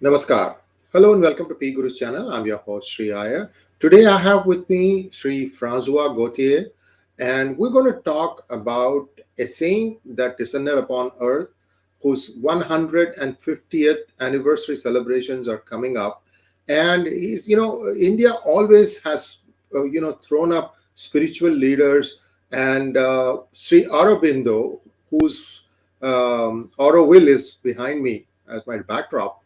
Namaskar. Hello and welcome to PGurus channel. I'm your host Sri Iyer. Today I have with me Sri Francois Gautier, and we're going to talk about a saint that descended upon earth whose 150th anniversary celebrations are coming up. And India always has thrown up spiritual leaders, and Sri Aurobindo, whose Auroville is behind me as my backdrop.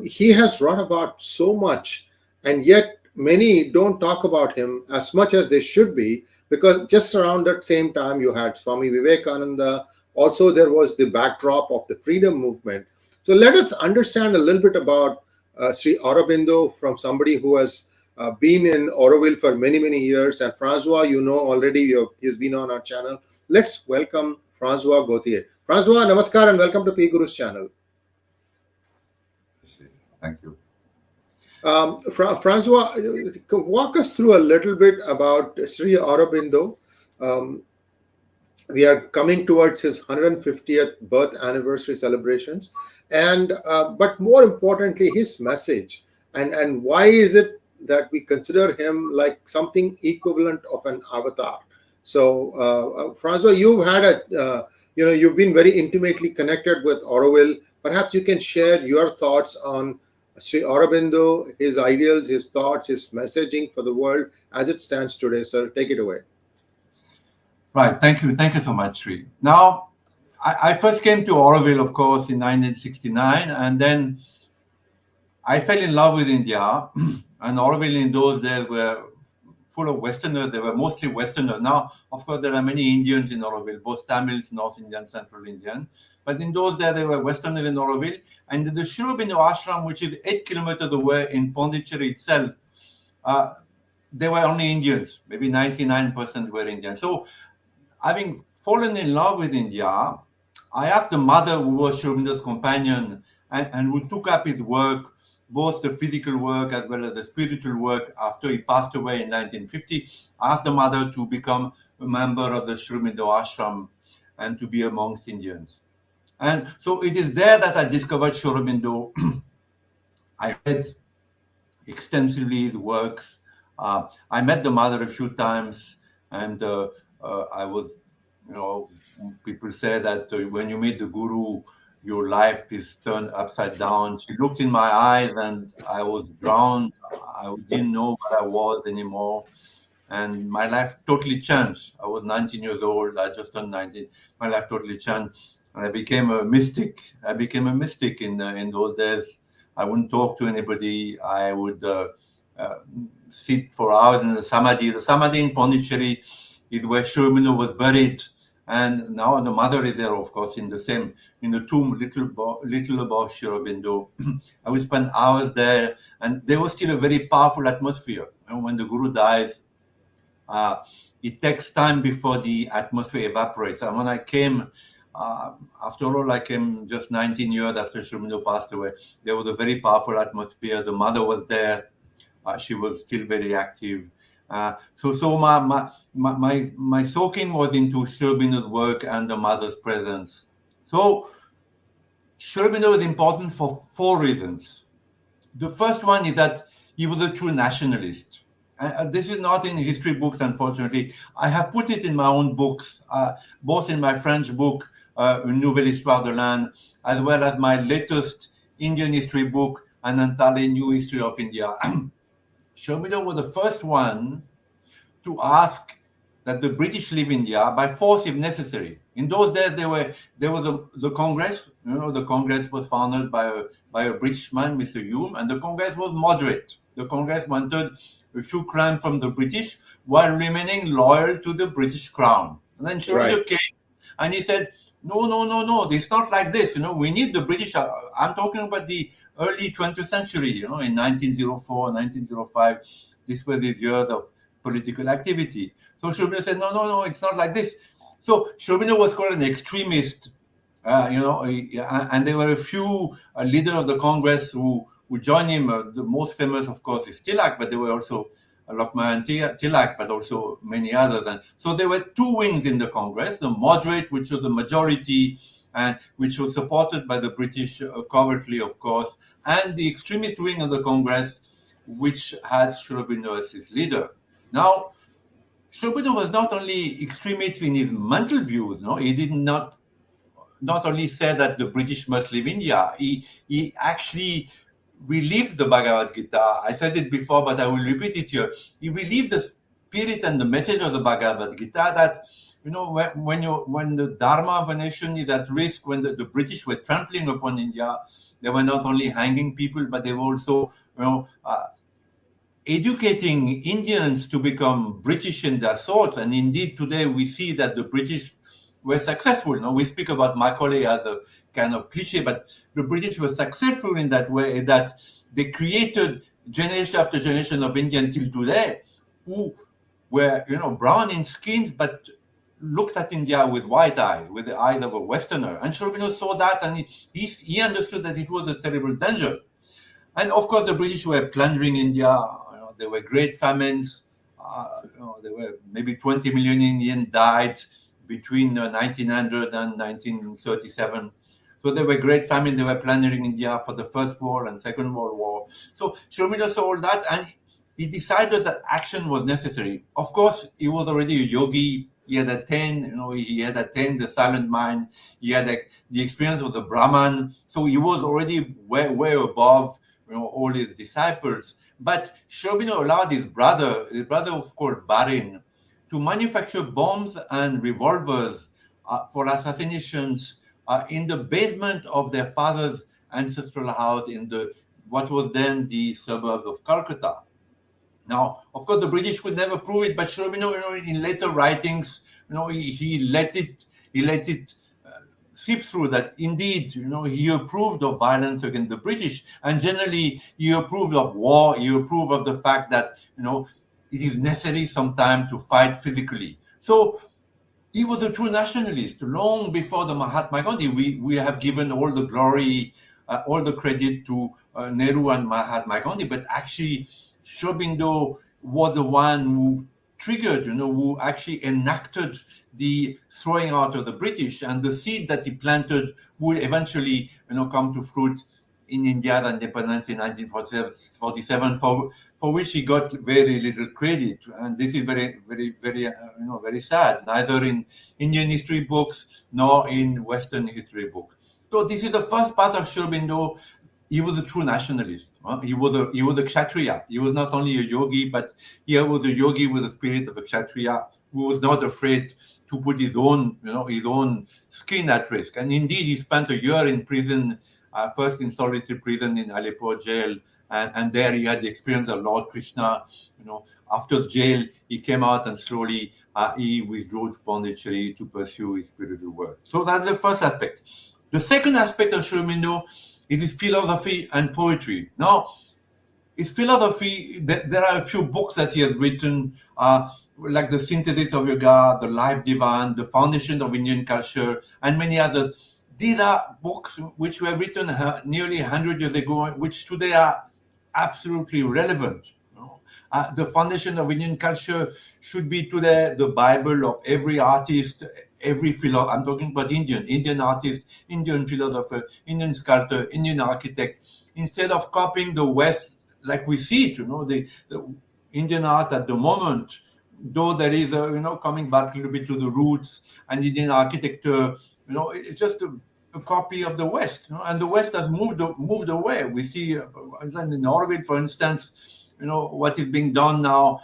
He has brought about so much, and yet many don't talk about him as much as they should be, because just around that same time you had Swami Vivekananda. Also, there was the backdrop of the freedom movement. So let us understand a little bit about Sri Aurobindo from somebody who has been in Auroville for many, many years. And Francois, you know already, he's been on our channel. Let's welcome Francois Gautier. Francois, namaskar and welcome to PGurus channel. Thank you. Francois, walk us through a little bit about Sri Aurobindo. We are coming towards his 150th birth anniversary celebrations, and but more importantly, his message, and why is it that we consider him like something equivalent of an avatar? So, Francois, you've had you've been very intimately connected with Auroville. Perhaps you can share your thoughts on Sri Aurobindo, his ideals, his thoughts, his messaging for the world as it stands today. Sir, take it away. Right. Thank you. Thank you so much, Sri. Now, I first came to Auroville, of course, in 1969, and then I fell in love with India. And Auroville in those days were full of Westerners. They were mostly Westerners. Now, of course, there are many Indians in Auroville, both Tamils, North Indian, Central Indian. But in those days, there were Westerners in Auroville. And the Sri Aurobindo ashram, which is 8 kilometers away in Pondicherry itself, they were only Indians. Maybe 99% were Indians. So, having fallen in love with India, I asked the mother, who was Sri Aurobindo's companion and who took up his work, both the physical work as well as the spiritual work, after he passed away in 1950. I asked the mother to become a member of the Sri Aurobindo ashram and to be amongst Indians. And so it is there that I discovered Sri Aurobindo. I read extensively his works. I met the mother a few times, and I was, people say that when you meet the guru, your life is turned upside down. She looked in my eyes and I was drowned. I didn't know what I was anymore. And my life totally changed. I was 19 years old. I just turned 19. My life totally changed. And I became a mystic. I became a mystic in those days. I wouldn't talk to anybody. I would sit for hours in the samadhi. The samadhi in Pondicherry is where Sri Aurobindo was buried. And now the mother is there, of course, in the tomb, little above Sri Aurobindo. I would spend hours there, and there was still a very powerful atmosphere. When the guru dies, it takes time before the atmosphere evaporates. And when I came, after all, I came just 19 years after Sri Aurobindo passed away. There was a very powerful atmosphere. The mother was there. She was still very active. So my soaking was into Sri Aurobindo's work and the mother's presence. So Sri Aurobindo was important for 4 reasons. The first one is that he was a true nationalist. This is not in history books, unfortunately. I have put it in my own books, both in my French book, Une Nouvelle Histoire de l'Inde, as well as my latest Indian history book, An Entirely New History of India. Sri Aurobindo was the first one to ask that the British leave India by force if necessary. In those days, there was the Congress. The Congress was founded by a British man, Mr. Hume, and the Congress was moderate. The Congress wanted a few crowns from the British while remaining loyal to the British crown. And then Sri Aurobindo came and he said, no, it's not like this. We need the British. I'm talking about the early 20th century, in 1904, 1905. This were these years of political activity. So Sri Aurobindo said, no, it's not like this. So Sri Aurobindo was called an extremist, and there were a few leaders of the Congress who joined him. The most famous, of course, is Tilak, but there were also Lokman Tilak, but also many others. And so there were 2 wings in the Congress, the moderate, which was the majority, and which was supported by the British covertly, of course, and the extremist wing of the Congress, which had Sri Aurobindo as its leader. Now, Sri Aurobindo was not only extremist in his mental views, no, he did not only say that the British must leave India, he actually relived the Bhagavad Gita. I said it before, but I will repeat it here. He relived the spirit and the message of the Bhagavad Gita that, when the Dharma of a nation is at risk, when the British were trampling upon India, they were not only hanging people, but they were also, educating Indians to become British in their thoughts. And indeed, today we see that the British were successful. Now, we speak about Macaulay as a kind of cliche, but the British were successful in that way, that they created generation after generation of Indians till today who were, brown in skin, but looked at India with white eyes, with the eyes of a Westerner. And Sri Aurobindo saw that, and he understood that it was a terrible danger. And of course, the British were plundering India. There were great famines. There were maybe 20 million Indians died between 1900 and 1937. So there were great famine. They were plundering India for the First World and Second World War. So Sri Aurobindo saw all that, and he decided that action was necessary. Of course, he was already a yogi. He had attained, the silent mind. He had the experience of the Brahman. So he was already way above, all his disciples. But Sri Aurobindo allowed his brother was called Barin, to manufacture bombs and revolvers for assassinations in the basement of their father's ancestral house in what was then the suburbs of Calcutta. Now, of course, the British could never prove it, but Sri Aurobindo, in later writings, he let it seep through that indeed, he approved of violence against the British, and generally he approved of war. He approved of the fact that, it is necessary sometimes to fight physically. So he was a true nationalist long before the Mahatma Gandhi. We have given all the glory, all the credit to Nehru and Mahatma Gandhi, but actually Sri Aurobindo was the one who triggered, who actually enacted the throwing out of the British, and the seed that he planted would eventually, come to fruit in India's independence in 1947, for which he got very little credit. And this is very, very, very, very sad, neither in Indian history books nor in Western history books. So this is the first part of Sri Aurobindo. He was a true nationalist. He was a Kshatriya. He was not only a yogi, but he was a yogi with the spirit of a Kshatriya, who was not afraid to put his own skin at risk. And indeed, he spent a year in prison, first in solitary prison in Aleppo jail, and there he had the experience of Lord Krishna. After jail, he came out and slowly he withdrew to Pondicherry to pursue his spiritual work. So that's the first aspect. The second aspect of Sri Aurobindo is his philosophy and poetry. Now, his philosophy, there are a few books that he has written, like The Synthesis of Yoga, The Life Divine, The Foundation of Indian Culture, and many others. These are books which were written nearly 100 years ago, which today are absolutely relevant. The Foundation of Indian Culture should be today the Bible of every artist, every philosopher. I'm talking about Indian artist, Indian philosopher, Indian sculptor, Indian architect. Instead of copying the West like we see it, the Indian art at the moment, though there is coming back a little bit to the roots, and Indian architecture, it's just a copy of the West, and the West has moved away. We see in Norway, for instance, what is being done now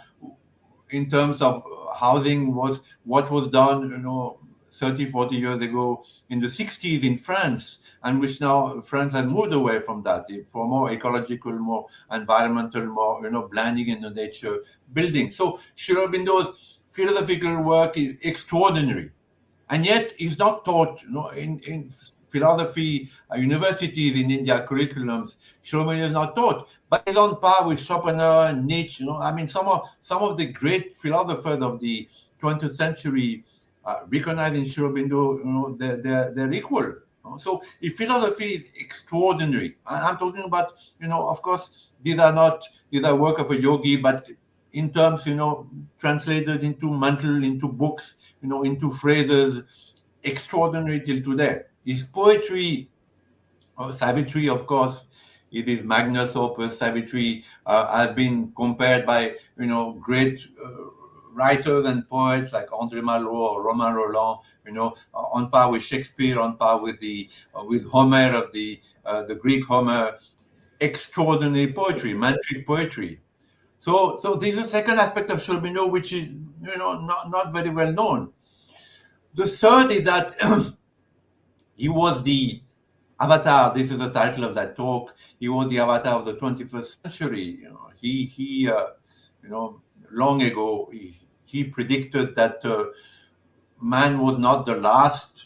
in terms of housing was what was done, 30, 40 years ago in the 60s in France, and which now France has moved away from that for more ecological, more environmental, more, blending in the nature building. So Sri Aurobindo's philosophical work is extraordinary, and yet he's not taught, in philosophy universities in India curriculums. Sri Aurobindo is not taught, but he's on par with Schopenhauer and Nietzsche. Some of the great philosophers of the 20th century recognizing Sri Aurobindo, they're equal. So his philosophy is extraordinary. I'm talking about, of course, these are work of a yogi, but in terms, translated into books, into phrases, extraordinary till today. his poetry, Savitri, of course, it is magnus opus. Savitri has been compared by great writers and poets like André Malraux or Romain Rolland, on par with Shakespeare, on par with with Homer of the Greek Homer. Extraordinary poetry, mantric poetry. So there's a second aspect of Sri Aurobindo which is not very well known. The third is that he was the avatar. This is the title of that talk. He was the avatar of the 21st century. He long ago he predicted that man was not the last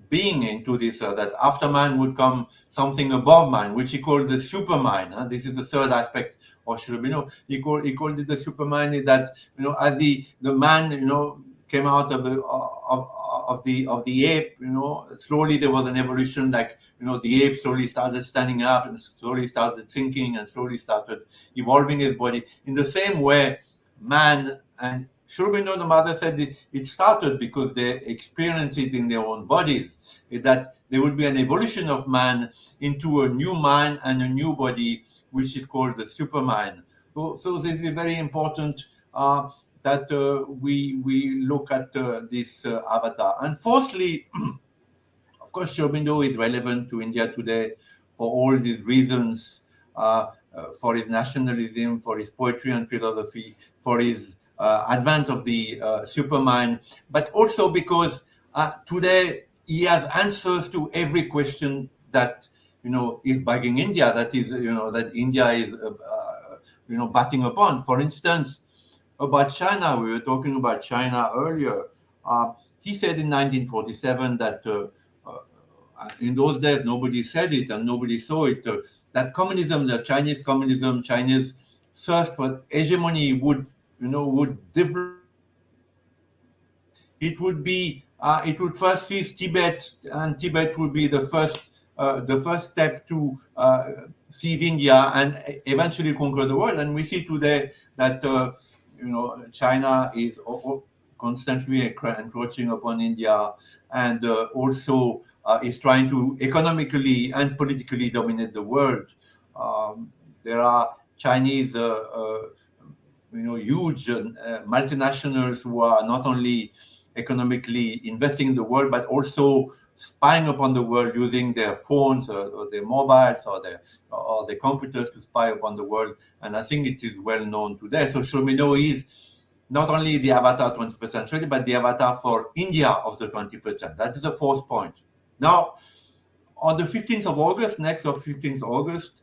being into this, that after man would come something above man, which he called the supermind. This is the third aspect of Sri Aurobindo. He called it the supermind. Is that as the man came out of the ape, slowly there was an evolution. Like the ape slowly started standing up and slowly started thinking and slowly started evolving his body. In the same way, man and Sri Aurobindo, the mother said it started because they experience it in their own bodies, that there will be an evolution of man into a new mind and a new body, which is called the supermind. So this is very important that we look at this avatar. And fourthly, of course, Sri Aurobindo is relevant to India today for all these reasons, for his nationalism, for his poetry and philosophy, for his advent of the supermind, but also because today he has answers to every question that is bugging India. That is, that India is batting upon. For instance, about China, we were talking about China earlier. He said in 1947 that in those days nobody said it and nobody saw it. That communism, the Chinese communism, Chinese thirst for hegemony would develop. It would first seize Tibet, and Tibet would be the first step to seize India and eventually conquer the world. And we see today that China is constantly encroaching upon India, and also is trying to economically and politically dominate the world. There are Chinese huge multinationals who are not only economically investing in the world, but also spying upon the world using their phones or their mobiles or their computers to spy upon the world. And I think it is well known today. So Sri Aurobindo is not only the avatar of the 21st century, but the avatar for India of the 21st century. That is the fourth point. Now, on the 15th of August, next of 15th August,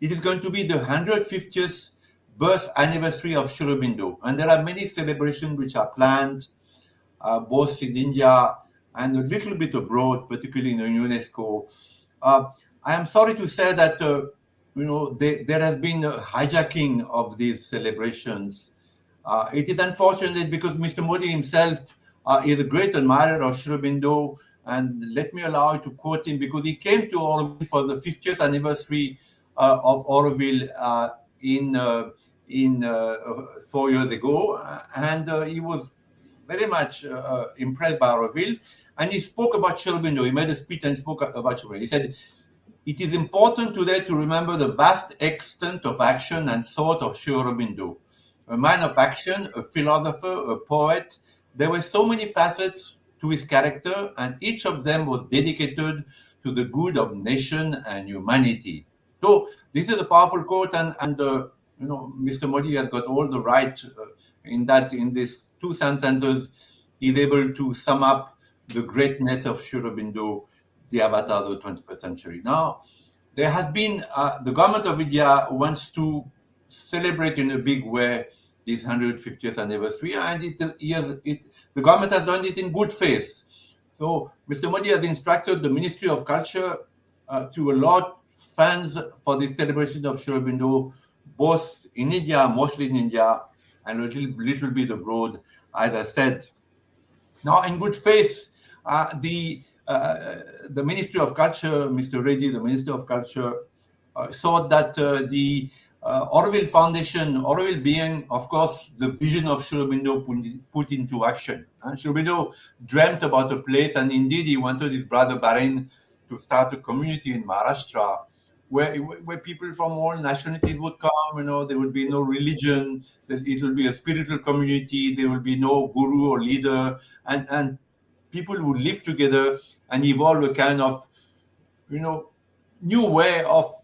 it is going to be the 150th birth anniversary of Sri Aurobindo. And there are many celebrations which are planned, both in India and a little bit abroad, particularly in UNESCO. I am sorry to say that there has been a hijacking of these celebrations. It is unfortunate because Mr. Modi himself is a great admirer of Sri Aurobindo, and let me allow you to quote him, because he came to Auroville for the 50th anniversary of Auroville in 4 years ago, and he was very much impressed by Auroville, and he spoke about Sri Aurobindo. He made a speech and spoke about Sri Aurobindo. He said, "It is important today to remember the vast extent of action and thought of Sri Aurobindo. A man of action, a philosopher, a poet. There were so many facets to his character, and each of them was dedicated to the good of nation and humanity." So this is a powerful quote, and Mr. Modi has got all the right in these two sentences. He's able to sum up the greatness of Sri Aurobindo, the avatar of the 21st century. Now, there has been the Government of India wants to celebrate in a big way this 150th anniversary, and the government has done it in good faith. So Mr. Modi has instructed the Ministry of Culture to allot funds for the celebration of Sri Aurobindo, both in India, mostly in India, and a little bit abroad, as I said. Now, in good faith, the Ministry of Culture, Mr. Reddy, the Minister of Culture, thought that the Aurobindo Foundation, Aurobindo being, of course, the vision of Sri Aurobindo put into action. Sri Aurobindo dreamt about a place, and indeed he wanted his brother Baren to start a community in Maharashtra where people from all nationalities would come. There would be no religion, it will be a spiritual community, there will be no guru or leader, and people would live together and evolve a kind of, new way of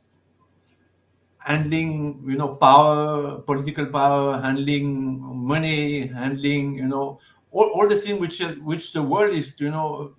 handling, power, political power, handling money, handling, all the things which the world is,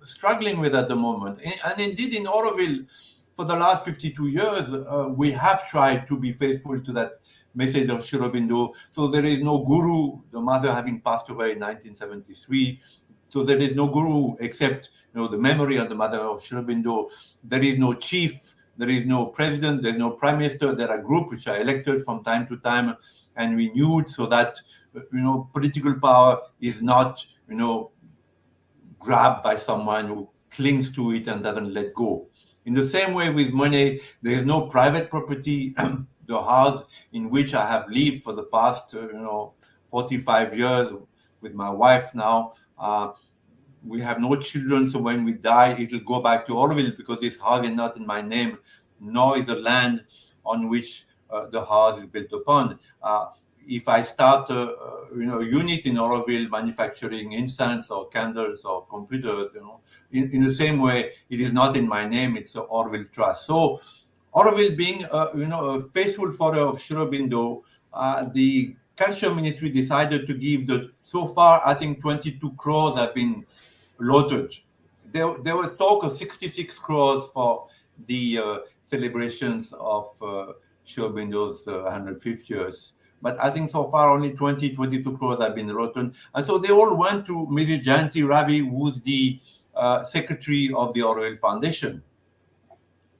struggling with at the moment. And indeed, in Auroville, for the last 52 years, we have tried to be faithful to that message of Sri Aurobindo. So there is no guru, the mother having passed away in 1973. So there is no guru except, the memory of the mother of Sri Aurobindo. There is no chief. There is no president, there's no prime minister. There are groups which are elected from time to time and renewed so that, political power is not, grabbed by someone who clings to it and doesn't let go. In the same way with money, there is no private property. The house in which I have lived for the past, 45 years with my wife now, we have no children, so when we die, it will go back to Auroville because this house is not in my name, nor is the land on which the house is built upon. If I start a unit in Auroville manufacturing incense or candles or computers, in the same way, it is not in my name, it's an Auroville trust. So Auroville being, a faithful follower of Sri Aurobindo, the Culture Ministry decided to give so far, I think 22 crores have been allotted. There was talk of 66 crores for the celebrations of Sri Aurobindo's 150 years. But I think so far only 22 crores have been allotted. And so they all went to Mrs. Jayanti Ravi, who's the secretary of the Auroville Foundation.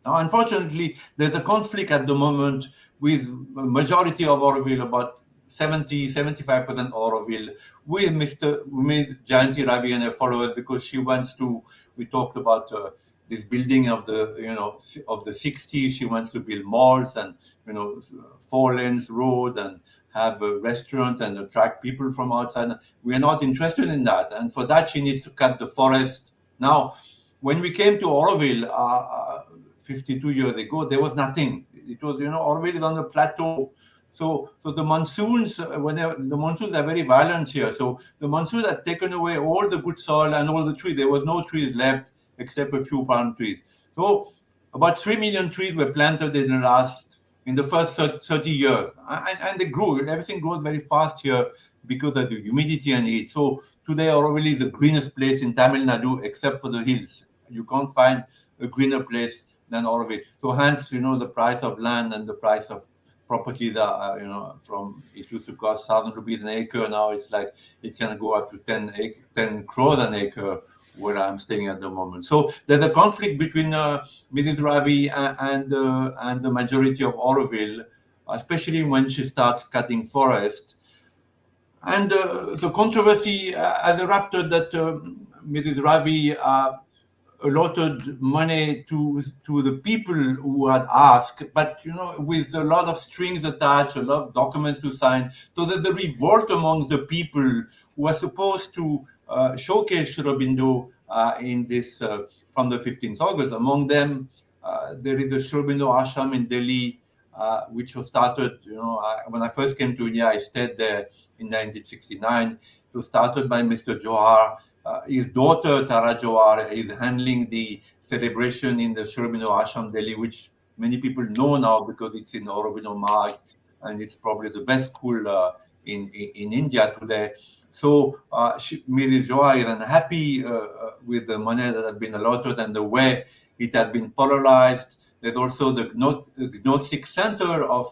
Now, unfortunately, there's a conflict at the moment with a majority of Auroville, about 75% Auroville, with Ms. Jayanti Ravi and her followers, because she wants to, we talked about this building of the, of the 60s, she wants to build malls and, 4 lanes road and have a restaurant and attract people from outside. We are not interested in that. And for that, she needs to cut the forest. Now, when we came to Auroville 52 years ago, there was nothing. It was, Auroville is on the plateau. So the monsoons, the monsoons are very violent here. So the monsoons had taken away all the good soil and all the trees. There was no trees left except a few palm trees. So about 3 million trees were planted in the first 30 years. And they grew. Everything grows very fast here because of the humidity and heat. So today Auroville is the greenest place in Tamil Nadu except for the hills. You can't find a greener place than Auroville. So hence, the price of land and the price of properties are, from, it used to cost 1,000 rupees an acre. Now it's like, it can go up to 10 crores an acre where I'm staying at the moment. So there's a conflict between Mrs. Ravi and the majority of Auroville, especially when she starts cutting forest. And the controversy has erupted that Mrs. Ravi allotted money to the people who had asked, but with a lot of strings attached, a lot of documents to sign, so that the revolt amongst the people who are supposed to showcase Sri Aurobindo in this from the 15th August. Among them, there is the Sri Aurobindo ashram in Delhi, which was started. When I first came to India, I stayed there in 1969. It was started by Mr. Johar. His daughter, Tara Johar, is handling the celebration in the Sri Aurobindo Ashram, Delhi, which many people know now because it's in Aurobindo Marg, and it's probably the best school in India today. So Mrs. Johar is unhappy with the money that has been allotted and the way it has been polarized. There's also the Gnostic Center of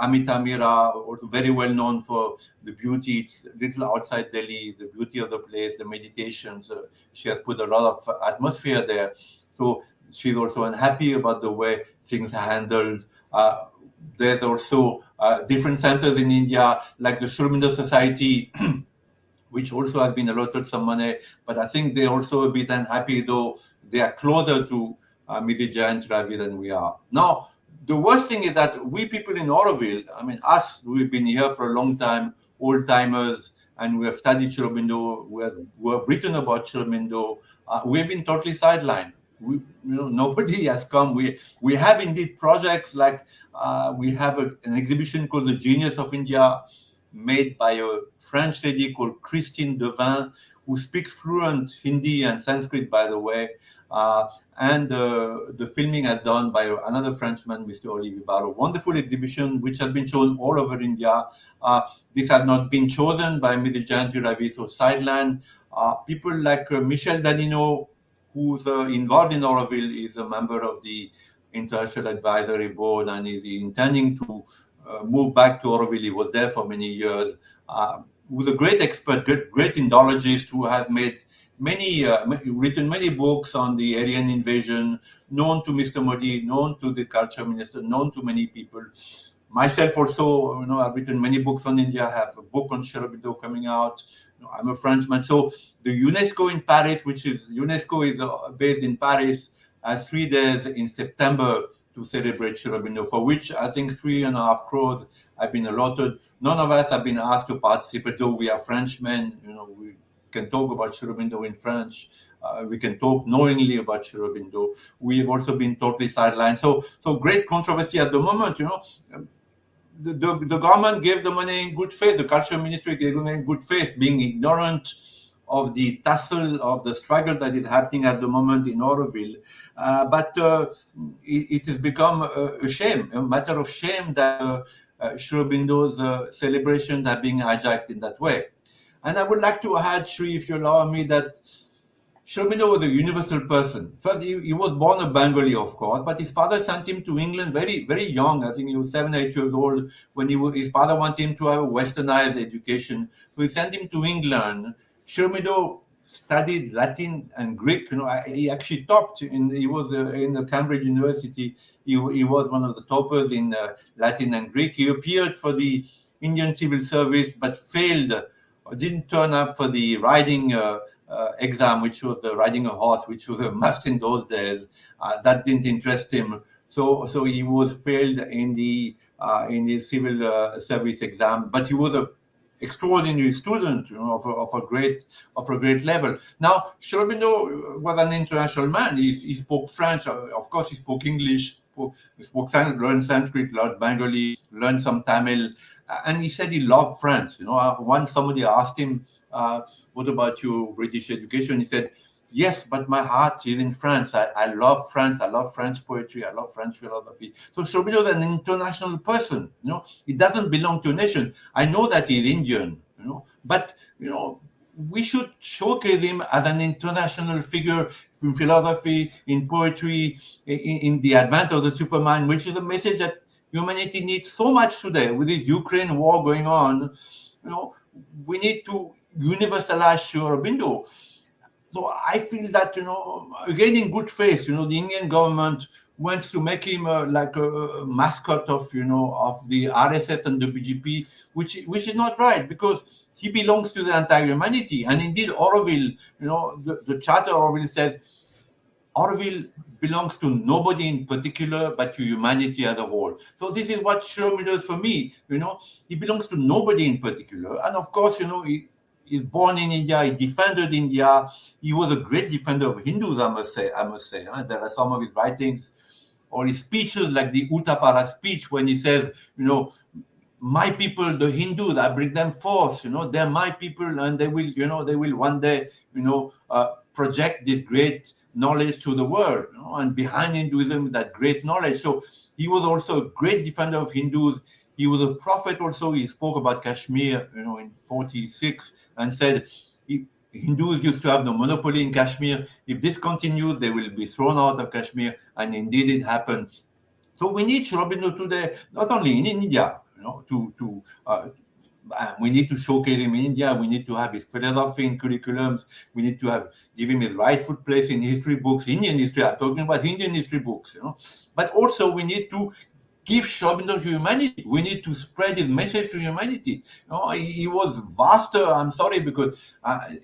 Amita Mira, also very well known for the beauty. It's a little outside Delhi, the beauty of the place, the meditations. She has put a lot of atmosphere there. So she's also unhappy about the way things are handled. There's also different centers in India, like the Sri Aurobindo Society, which also has been allotted some money. But I think they're also a bit unhappy, though they are closer to Mrs. Jayanti Ravi than we are. Now, the worst thing is that we people in Auroville, I mean, us, we've been here for a long time, old timers, and we have studied Sri Aurobindo, we have written about Sri Aurobindo. We've been totally sidelined. Nobody has come. We have indeed projects like we have an exhibition called The Genius of India, made by a French lady called Christine Devin, who speaks fluent Hindi and Sanskrit, by the way. And the filming is done by another Frenchman, Mr. Olivier Barraud. Wonderful exhibition, which has been shown all over India. This has not been chosen by Mrs. Jayanti Ravi, so sidelined. People like Michel Danino, who's involved in Auroville, is a member of the International Advisory Board and is intending to move back to Auroville. He was there for many years. Who's a great expert, great Indologist who has made written many books on the Aryan invasion, known to Mr. Modi, known to the culture minister, known to many people. Myself also, I've written many books on India. I have a book on Sri Aurobindo coming out. I'm a Frenchman. So the UNESCO in Paris, UNESCO is based in Paris, has 3 days in September to celebrate Sri Aurobindo, for which I think 3.5 crores have been allotted. None of us have been asked to participate, though we are Frenchmen. We can talk about Sri Aurobindo in French. We can talk knowingly about Sri Aurobindo. We have also been totally sidelined. So great controversy at the moment. The government gave the money in good faith. The culture ministry gave the money in good faith, being ignorant of the tussle, of the struggle that is happening at the moment in Auroville. But it has become a shame, a matter of shame that Sri Aurobindo's celebrations are being hijacked in that way. And I would like to add, Sri, if you allow me, that Sri Aurobindo was a universal person. First, he was born a Bengali, of course, but his father sent him to England very, very young. I think he was 7, 8 years old when his father wanted him to have a westernized education. So he sent him to England. Sri Aurobindo studied Latin and Greek. He actually topped. He was in the Cambridge University. He was one of the toppers in Latin and Greek. He appeared for the Indian Civil Service, but failed. Didn't turn up for the riding exam, which was riding a horse, which was a must in those days. That didn't interest him. So he was failed in the civil service exam. But he was a extraordinary student, of a great level. Now, Sri Aurobindo was an international man. He spoke French, of course. He spoke English. Learned Sanskrit, learned Bengali, learned some Tamil. And he said he loved France. Once somebody asked him, what about your British education? He said, yes, but my heart is in France. I love France. I love French poetry. I love French philosophy. So Sri Aurobindo is an international person. He doesn't belong to a nation. I know that he's Indian, but, we should showcase him as an international figure in philosophy, in poetry, in the advent of the supermind, which is a message that humanity needs so much today. With this Ukraine war going on, we need to universalize Sri Aurobindo. So I feel that, again, in good faith, the Indian government wants to make him like a mascot of the RSS and the BJP, which is not right, because he belongs to the entire humanity. And indeed, Auroville, the Charter of Auroville says, Auroville belongs to nobody in particular, but to humanity as a whole. So this is what Sri Aurobindo is for me. He belongs to nobody in particular. And of course, he's born in India. He defended India. He was a great defender of Hindus, I must say. There are some of his writings or his speeches, like the Uttapara speech, when he says, my people, the Hindus, I bring them forth. They're my people, and they will one day, project this great knowledge to the world. And behind Hinduism, that great knowledge. So he was also a great defender of Hindus. He was a prophet also. He spoke about Kashmir, in 1946, and said Hindus used to have the monopoly in Kashmir. If this continues, they will be thrown out of Kashmir. And indeed it happened. So we need Sri Aurobindo today, not only in India, we need to showcase him in India. We need to have his philosophy in curriculums. We need to give him his rightful place in history books, Indian history. I'm talking about Indian history books, But also we need to give Sri Aurobindo to humanity. We need to spread his message to humanity. He was vaster. I'm sorry, because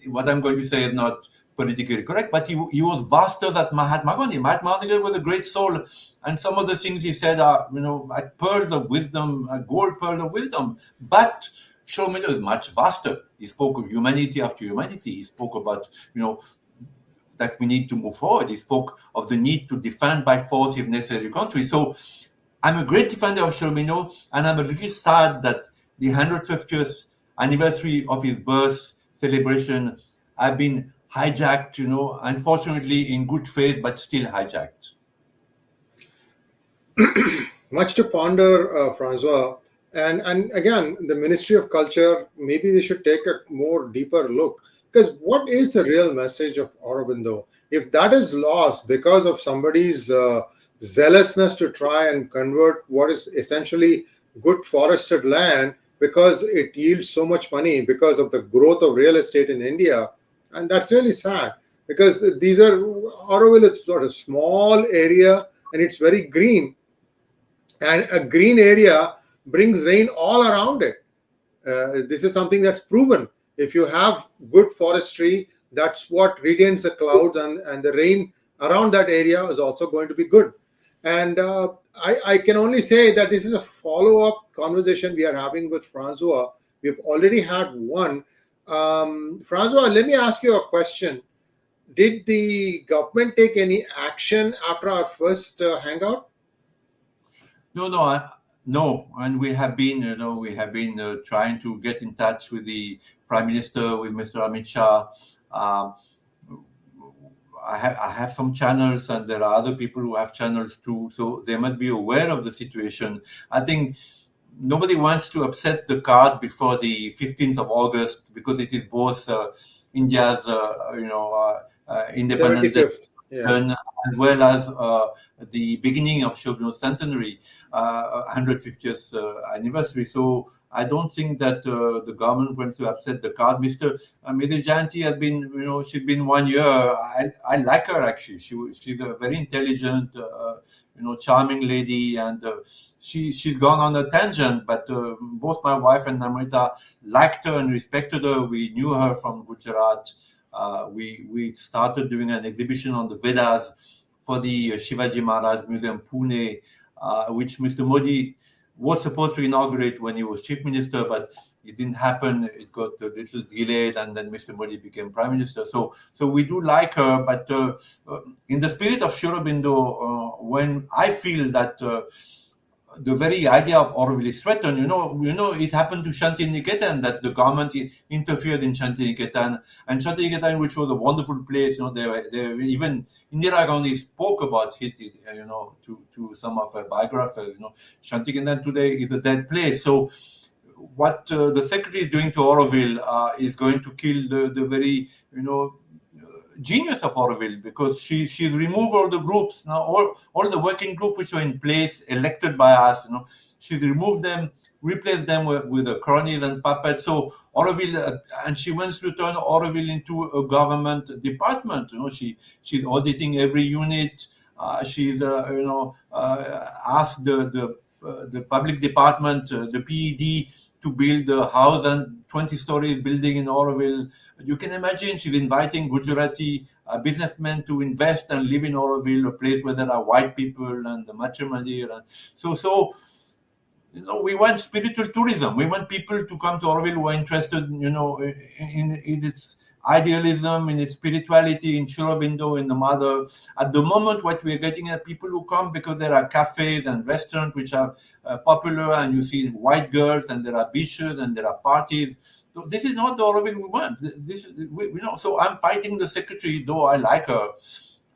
what I'm going to say is not politically correct, but he was vaster than Mahatma Gandhi. Mahatma Gandhi was a great soul, and some of the things he said are, like pearls of wisdom, gold pearls of wisdom. But Sri Aurobindo is much vaster. He spoke of humanity after humanity. He spoke about, that we need to move forward. He spoke of the need to defend by force, if necessary, the country. So I'm a great defender of Sri Aurobindo, and I'm a little sad that the 150th anniversary of his birth celebration have been hijacked, unfortunately in good faith, but still hijacked. Much to ponder, Francois. And again, the Ministry of Culture, maybe they should take a more deeper look. Because what is the real message of Aurobindo? If that is lost because of somebody's zealousness to try and convert what is essentially good forested land, because it yields so much money because of the growth of real estate in India, and that's really sad. Because these are Auroville is sort of small area and it's very green, and a green area brings rain all around it. This is something that's proven. If you have good forestry, that's what retains the clouds, and the rain around that area is also going to be good. And I can only say that this is a follow-up conversation we are having with Francois. We've already had one. Francois, let me ask you a question. Did the government take any action after our first hangout? No, and we have been, trying to get in touch with the Prime Minister, with Mr. Amit Shah. I have some channels, and there are other people who have channels too, so they must be aware of the situation. I think nobody wants to upset the cart before the 15th of August, because it is both India's, Independence Day, as well as the beginning of Sri Aurobindo's centenary, 150th anniversary. So I don't think that the government wants to upset the cart. Mrs. Jayanti has been, she's been 1 year. I like her actually. She's a very intelligent, charming lady, and she's gone on a tangent. But both my wife and Namrita liked her and respected her. We knew her from Gujarat. We started doing an exhibition on the Vedas for the Shivaji Maharaj Museum, Pune, which Mr. Modi was supposed to inaugurate when he was chief minister, but it didn't happen. It got a little delayed, and then Mr. Modi became prime minister. So we do like her, but in the spirit of Sri Aurobindo, when I feel that the very idea of Auroville is threatened, it happened to Shanti Niketan, that the government interfered in Shanti Niketan, and Shanti Niketan, which was a wonderful place, they even Indira Gandhi spoke about it, to some of her biographers. Shanti Niketan today is a dead place. So what the secretary is doing to Auroville is going to kill the very, genius of Auroville, because she's removed all the groups now, all the working group which were in place, elected by us. She's removed them, replaced them with the cronies and puppets. So Auroville, and she wants to turn Auroville into a government department. She's auditing every unit. She's asked the public department, the PED, to build a house and 20 stories building in Auroville. You can imagine she's inviting Gujarati businessmen to invest and live in Auroville, a place where there are white people and the matrimony. So we want spiritual tourism. We want people to come to Auroville who are interested, in its idealism, in its spirituality, in Sri Aurobindo, in the mother. At the moment, what we're getting are people who come because there are cafes and restaurants which are popular, and you see white girls, and there are beaches, and there are parties. So this is not the Auroville we want. This is, so I'm fighting the secretary, though I like her,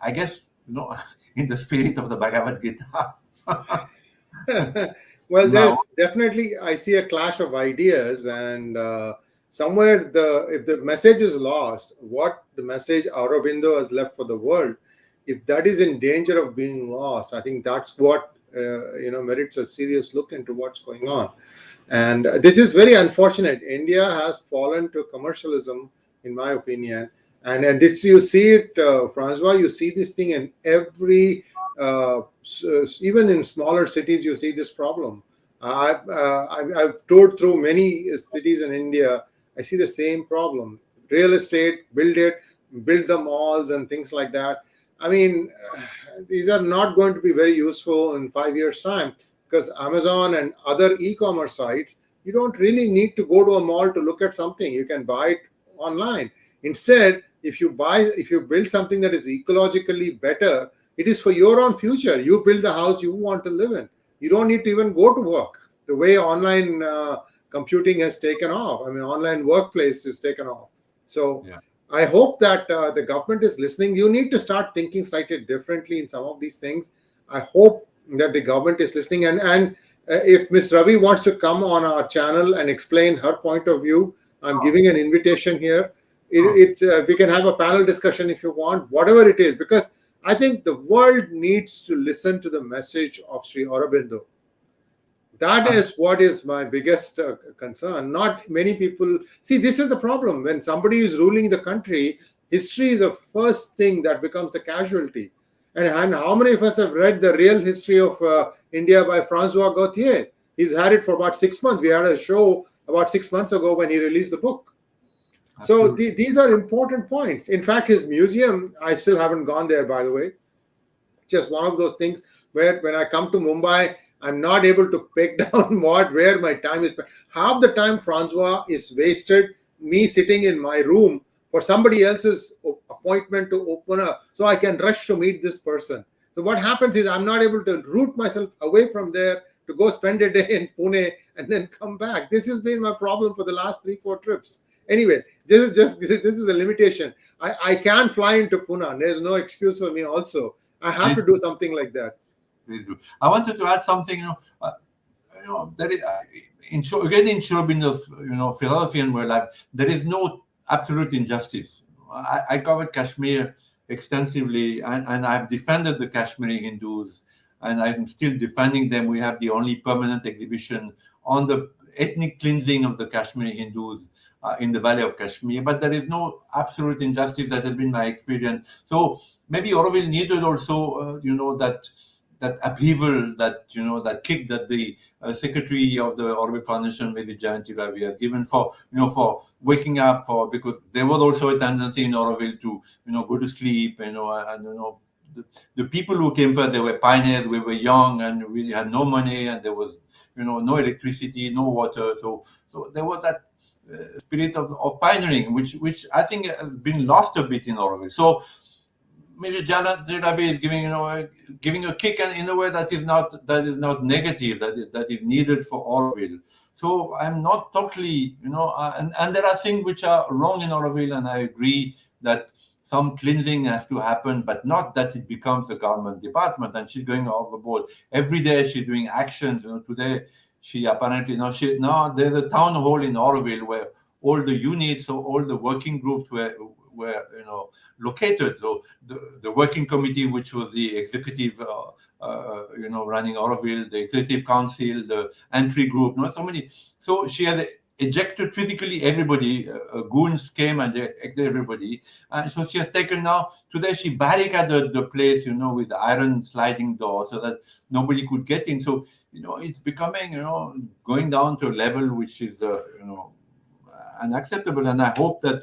I guess, in the spirit of the Bhagavad Gita. Well, there's definitely, I see a clash of ideas, and somewhere if the message is lost, what the message Aurobindo has left for the world, if that is in danger of being lost, I think that's what merits a serious look into what's going on. And this is very unfortunate. India has fallen to commercialism, in my opinion. And this, you see it, Francois, you see this thing in every, even in smaller cities, you see this problem. I've toured through many cities in India. I see the same problem. Real estate, build it, build the malls and things like that. I mean, these are not going to be very useful in 5 years' time, because Amazon and other e-commerce sites, you don't really need to go to a mall to look at something. You can buy it online. Instead, if you build something that is ecologically better, it is for your own future. You build the house you want to live in. You don't need to even go to work. The way online computing has taken off, I mean, online workplace has taken off. So Yeah. I hope that the government is listening. You need to start thinking slightly differently in some of these things. I hope that the government is listening. And if Ms. Ravi wants to come on our channel and explain her point of view, I'm giving an invitation here. We can have a panel discussion if you want, whatever it is, because I think the world needs to listen to the message of Sri Aurobindo. That is what is my biggest concern. Not many people see. This is the problem. When somebody is ruling the country, history is the first thing that becomes a casualty. And how many of us have read the real history of India by Francois Gautier? He's had it for about 6 months. We had a show about 6 months ago when he released the book. So these are important points. In fact, his museum, I still haven't gone there, by the way. Just one of those things where when I come to Mumbai, I'm not able to peg down where my time is. Half the time, Francois is wasted me sitting in my room for somebody else's appointment to open up, so I can rush to meet this person. So what happens is I'm not able to root myself away from there to go spend a day in Pune and then come back. This has been my problem for the last 3-4 trips. Anyway, this is a limitation. I can fly into Pune. There's no excuse for me also. I have to do something like that. Please do. I wanted to add something. There is, in Sri Aurobindo's philosophy and world life, there is no absolute injustice. I covered Kashmir extensively, and I've defended the Kashmiri Hindus, and I'm still defending them. We have the only permanent exhibition on the ethnic cleansing of the Kashmiri Hindus in the Valley of Kashmir, but there is no absolute injustice. That has been my experience. So maybe Aurobindo needed also, that upheaval, that kick that the secretary of the Aurobindo Foundation, maybe Jayanti Ravi, has given for waking up, because there was also a tendency in Aurobindo to go to sleep, and the people who came first, they were pioneers. We were young and we had no money, and there was no electricity, no water. So there was that spirit of pioneering, which I think has been lost a bit in Aurobindo. So Mr. Jayanti Ravi is giving a kick in a way that is not negative, that is needed for Aurobindo. So I'm not totally, and there are things which are wrong in Aurobindo, and I agree that some cleansing has to happen, but not that it becomes a government department. And she's going overboard. Every day she's doing actions. Today she apparently there's a town hall in Aurobindo where all the units or all the working groups were located. So the working committee, which was the executive, running Aurobindo, the executive council, the entry group, so many. So she had ejected physically everybody. Goons came and ejected everybody. And so she has taken today she barricaded the place, with iron sliding doors so that nobody could get in. So, it's becoming, going down to a level which is, unacceptable. And I hope that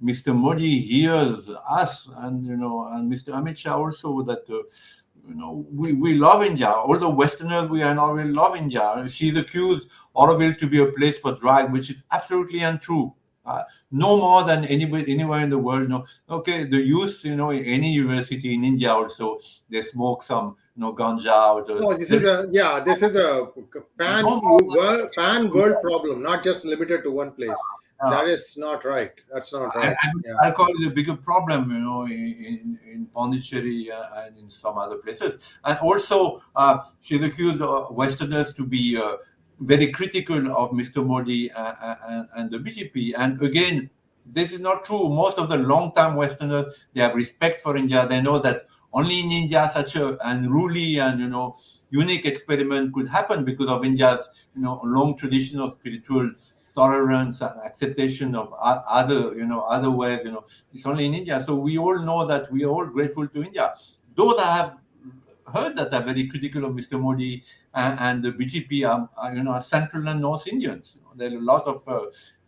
Mr. Modi hears us, and Mr. Amit Shah also, that we love India. All the Westerners we love India. She's accused Aurobindo to be a place for drug, which is absolutely untrue. No more than anywhere in the world. No, okay. The youth, any university in India also, they smoke some, ganja. This is a pan world problem, not just limited to one place. That is not right. That's not right. Alcohol is a bigger problem, in Pondicherry and in some other places. And also, she's accused Westerners to be very critical of Mr. Modi and the BJP. And again, this is not true. Most of the long-time Westerners, they have respect for India. They know that only in India such a unruly and unique experiment could happen because of India's long tradition of spiritual tolerance and acceptation of other ways. It's only in India. So we all know that we are all grateful to India. Those I have heard that are very critical of Mr. Modi and the BJP are Central and North Indians. There are a lot of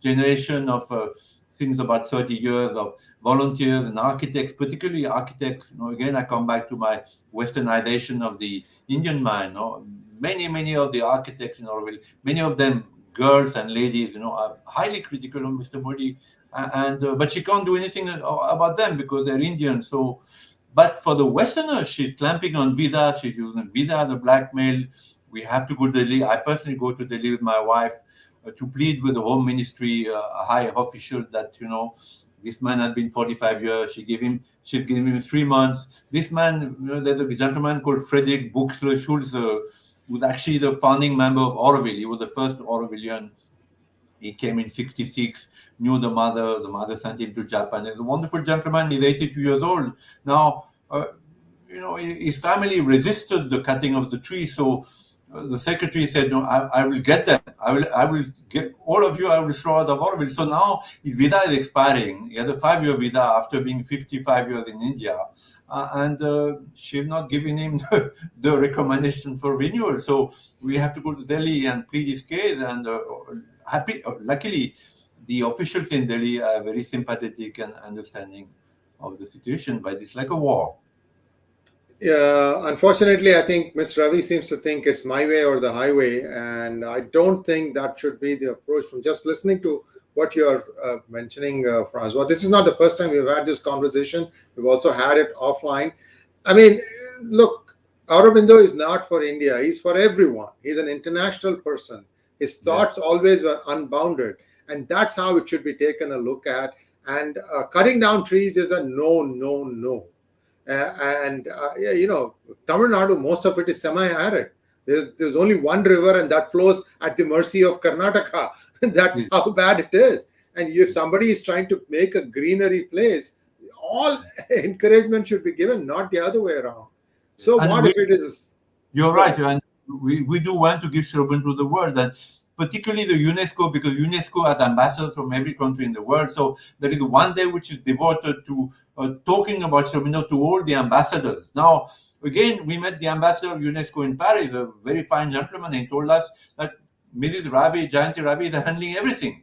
generation of since about 30 years of volunteers and architects, particularly architects. Again, I come back to my westernization of the Indian mind. Many of the architects in Auroville, many of them girls and ladies, are highly critical of Mr. Modi, but she can't do anything about them because they're Indian. So, but for the Westerners, she's clamping on visa. She's using visa as a blackmail. We have to go to Delhi. I personally go to Delhi with my wife to plead with the Home Ministry high officials that this man has been 45 years. She's given him 3 months. This man, there's a gentleman called Frederick Buxle-Schulze, who was actually the founding member of Auroville. He was the first Aurovillian. He came in 1966, knew the mother. The mother sent him to Japan. He's a wonderful gentleman. He's 82 years old now. His family resisted the cutting of the tree, so the secretary said, "No, I will get them. I will get all of you. I will throw out of Auroville." So now his visa is expiring. He had a 5-year visa after being 55 years in India, and she's not giving him the recommendation for renewal. So we have to go to Delhi and plead his case. And luckily, the officials in Delhi are very sympathetic and understanding of the situation, but it's like a war. Yeah, unfortunately, I think Ms. Ravi seems to think it's my way or the highway, and I don't think that should be the approach. From just listening to what you're mentioning, Francois, this is not the first time we've had this conversation. We've also had it offline. I mean, look, Aurobindo is not for India. He's for everyone. He's an international person. His thoughts always were unbounded, and that's how it should be taken a look at. And cutting down trees is a no. Tamil Nadu, most of it is semi-arid. There's only one river, and that flows at the mercy of Karnataka. That's how bad it is. And if somebody is trying to make a greenery place, all encouragement should be given, not the other way around. So what if it is? You're right, and we do want to give Sri Aurobindo to the world, and particularly the UNESCO, because UNESCO has ambassadors from every country in the world. So there is one day which is devoted to talking about Sri Aurobindo to all the ambassadors. Now, again, we met the ambassador of UNESCO in Paris, a very fine gentleman. He told us that Mrs. Ravi, Jayanti Ravi, is handling everything,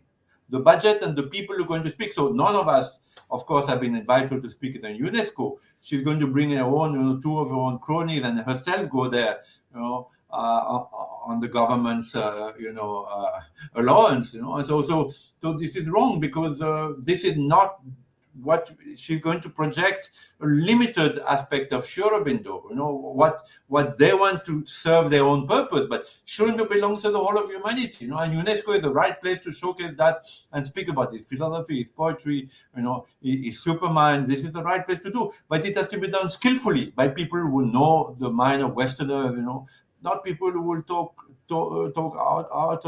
the budget and the people who are going to speak. So none of us, of course, have been invited to speak at the UNESCO. She's going to bring her own, 2 of her own cronies and herself go there, on the government's, allowance, and so this is wrong, because this is not what she's going to project. A limited aspect of Sri Aurobindo, what they want to serve their own purpose, but Sri Aurobindo belongs to the whole of humanity, and UNESCO is the right place to showcase that and speak about his philosophy, his poetry, his supermind. This is the right place to do, but it has to be done skillfully by people who know the mind of Westerners, not people who will talk out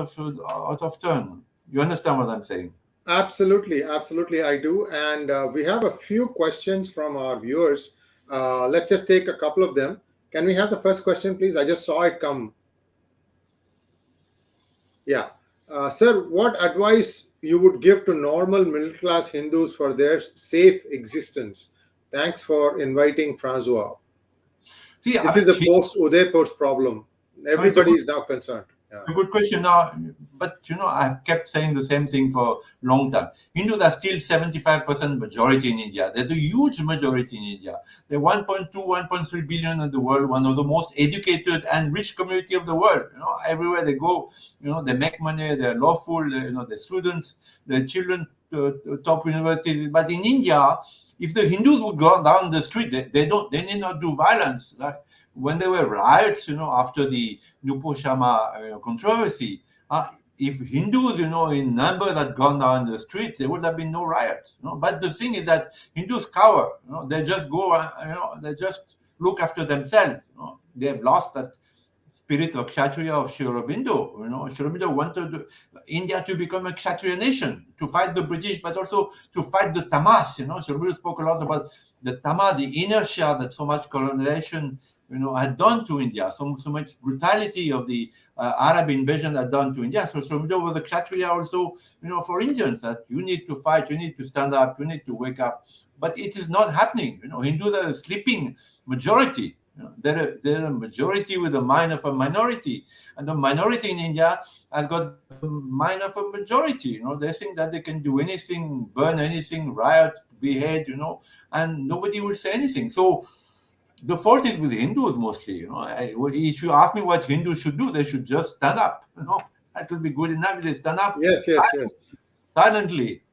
of turn. You understand what I'm saying? Absolutely, I do. And we have a few questions from our viewers. Let's just take a couple of them. Can we have the first question, please? I just saw it come. Yeah. Sir, what advice you would give to normal middle-class Hindus for their safe existence? Thanks for inviting Francois. See, this is a post-Udaipur problem. Everybody is now concerned. A good question now, but I've kept saying the same thing for a long time. Hindus are still 75% majority in India. There's a huge majority in India. They're 1.2, 1.3 billion in the world, one of the most educated and rich community of the world. Everywhere they go, they make money, they're lawful, they're students, their children top universities. But in India, if the Hindus would go down the street, they need not do violence. Like when there were riots, after the Nupo Sharma controversy, if Hindus, in numbers had gone down the streets, there would have been no riots. But the thing is that Hindus cower. They just go, they just look after themselves. They have lost that spirit of Kshatriya of Sri Aurobindo. Sri Aurobindo wanted India to become a Kshatriya nation, to fight the British, but also to fight the Tamas. Sri Aurobindo spoke a lot about the Tamas, the inertia that so much colonization had done to India, so much brutality of the Arab invasion had done to India. So Sri Aurobindo was a Kshatriya also, for Indians, that you need to fight, you need to stand up, you need to wake up. But it is not happening. Hindus are a sleeping majority. They're a majority with the mind of a minority, and the minority in India has got the mind of a majority. They think that they can do anything, burn anything, riot, behead, and nobody will say anything. So the fault is with Hindus mostly. If you ask me what Hindus should do, they should just stand up. That will be good enough. They stand up Yes, yes, yes. silently.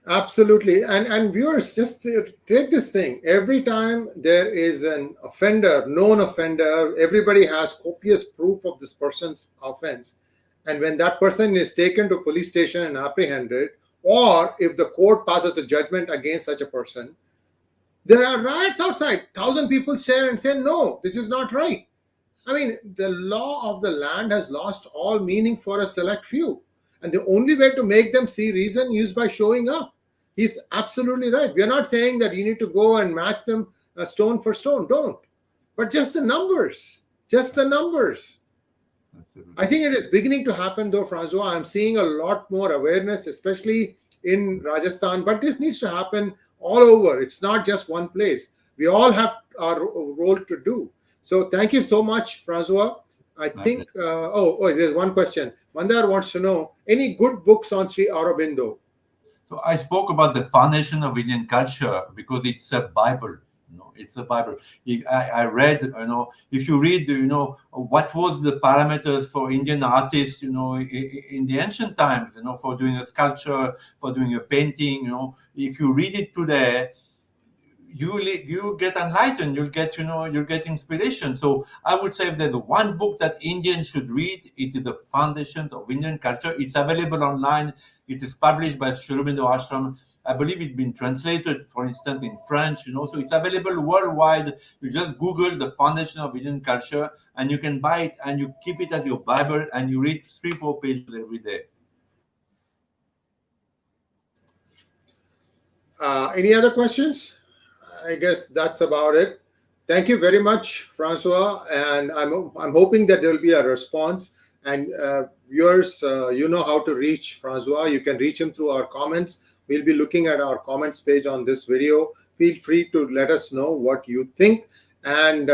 Absolutely. And viewers, just take this thing. Every time there is an offender, known offender, everybody has copious proof of this person's offense. And when that person is taken to police station and apprehended, or if the court passes a judgment against such a person, there are riots outside. 1,000 people share and say, no, this is not right. I mean, the law of the land has lost all meaning for a select few. And the only way to make them see reason is by showing up. He's absolutely right. We are not saying that you need to go and match them stone for stone. Don't. But just the numbers. Just the numbers. Absolutely. I think it is beginning to happen though, Francois. I'm seeing a lot more awareness, especially in Rajasthan. But this needs to happen all over. It's not just one place. We all have our role to do. So thank you so much, Francois. I think, there's one question. Mandar wants to know, any good books on Sri Aurobindo? So I spoke about the foundation of Indian culture because it's a Bible. It's a Bible. I read, if you read, what was the parameters for Indian artists, in the ancient times, for doing a sculpture, for doing a painting, if you read it today, you get enlightened, you'll get inspiration. So I would say if there's one book that Indians should read, it is The Foundations of Indian Culture. It's available online. It is published by Sri Aurobindo Ashram. I believe it's been translated, for instance, in French, so it's available worldwide. You just Google The Foundation of Indian Culture and you can buy it and you keep it as your Bible and you read 3-4 pages every day. Any other questions? I guess that's about it. Thank you very much, Francois. And I'm hoping that there will be a response. And viewers, you know how to reach Francois. You can reach him through our comments. We'll be looking at our comments page on this video. Feel free to let us know what you think. And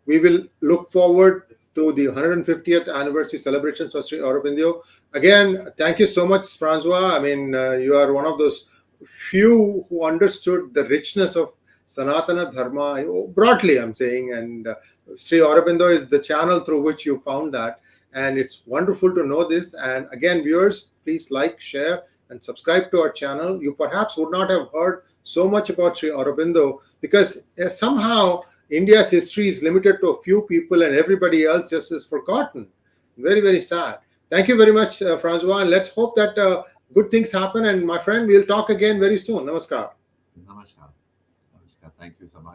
we will look forward to the 150th anniversary celebrations of Sri Aurobindo. Again, thank you so much, Francois. I mean, you are one of those few who understood the richness of Sanatana Dharma, broadly I'm saying, and Sri Aurobindo is the channel through which you found that, and it's wonderful to know this. And again, viewers, please like, share, and subscribe to our channel. You perhaps would not have heard so much about Sri Aurobindo because somehow India's history is limited to a few people and everybody else just is forgotten. Very, very sad. Thank you very much, Francois, and let's hope that good things happen. And my friend, we'll talk again very soon. Namaskar. Namaskar. Namaskar. Thank you so much.